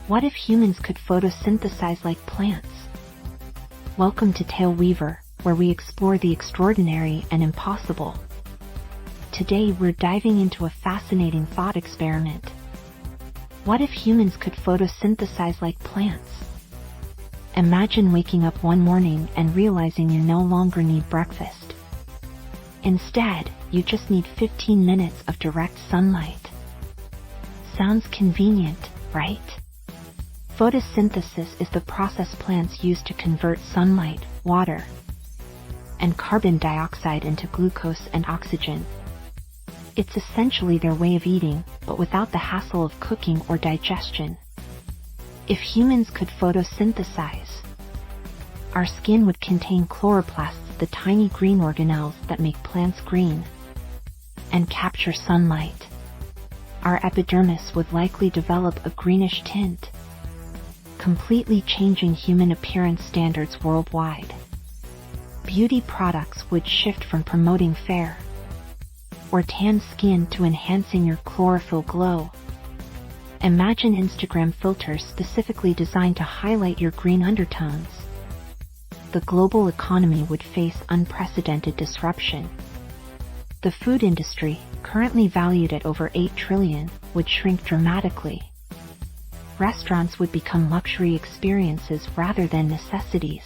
What if humans could photosynthesize like plants? Welcome to TaleWeaver, where we explore the extraordinary and impossible. Today we're diving into a fascinating thought experiment. What if humans could photosynthesize like plants? Imagine waking up one morning and realizing you no longer need breakfast. Instead, you just need 15 minutes of direct sunlight. Sounds convenient, right? Photosynthesis is the process plants use to convert sunlight, water, and carbon dioxide into glucose and oxygen. It's essentially their way of eating, but without the hassle of cooking or digestion. If humans could photosynthesize, our skin would contain chloroplasts, the tiny green organelles that make plants green and capture sunlight. Our epidermis would likely develop a greenish tint, completely changing human appearance standards worldwide. Beauty products would shift from promoting fair or tan skin to enhancing your chlorophyll glow. Imagine Instagram filters specifically designed to highlight your green undertones. The global economy would face unprecedented disruption. The food industry, currently valued at over $8 trillion, would shrink dramatically. Restaurants would become luxury experiences rather than necessities.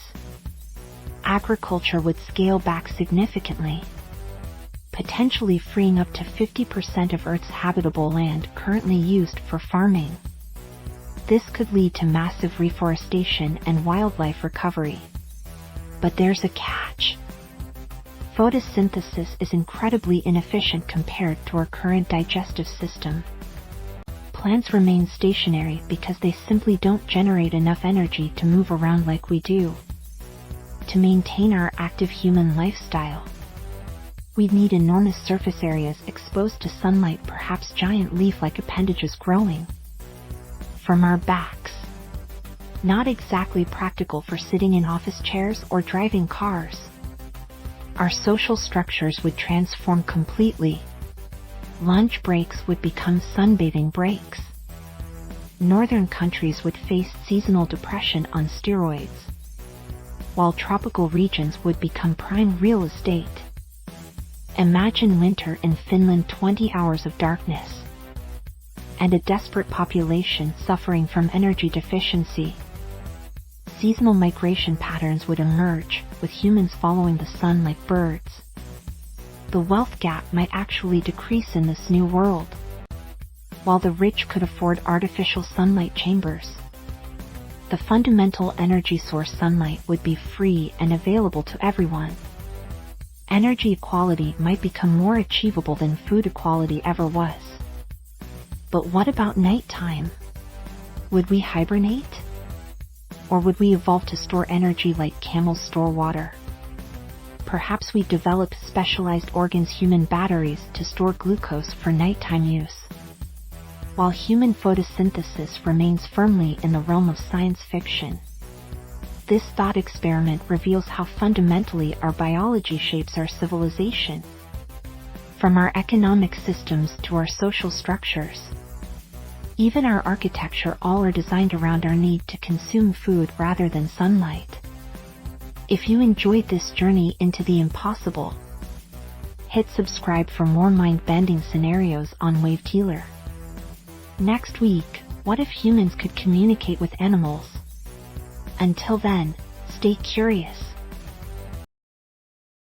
Agriculture would scale back significantly, potentially freeing up to 50% of Earth's habitable land currently used for farming. This could lead to massive reforestation and wildlife recovery. But there's a catch. Photosynthesis is incredibly inefficient compared to our current digestive system. Plants remain stationary because they simply don't generate enough energy to move around like we do. To maintain our active human lifestyle, we'd need enormous surface areas exposed to sunlight, perhaps giant leaf-like appendages growing from our backs. Not exactly practical for sitting in office chairs or driving cars. Our social structures would transform completely. Lunch breaks would become sunbathing breaks. Northern countries would face seasonal depression on steroids, while tropical regions would become prime real estate. Imagine winter in Finland, 20 hours of darkness, and a desperate population suffering from energy deficiency. Seasonal migration patterns would emerge, with humans following the sun like birds. The wealth gap might actually decrease in this new world, while the rich could afford artificial sunlight chambers. The fundamental energy source sunlight would be free and available to everyone. Energy equality might become more achievable than food equality ever was. But what about nighttime? Would we hibernate? Or would we evolve to store energy like camels store water? Perhaps we develop specialized organs, human batteries, to store glucose for nighttime use. While human photosynthesis remains firmly in the realm of science fiction, this thought experiment reveals how fundamentally our biology shapes our civilization. From our economic systems to our social structures, even our architecture, all are designed around our need to consume food rather than sunlight. If you enjoyed this journey into the impossible, hit subscribe for more mind-bending scenarios on TaleWeaver. Next week, what if humans could communicate with animals? Until then, stay curious.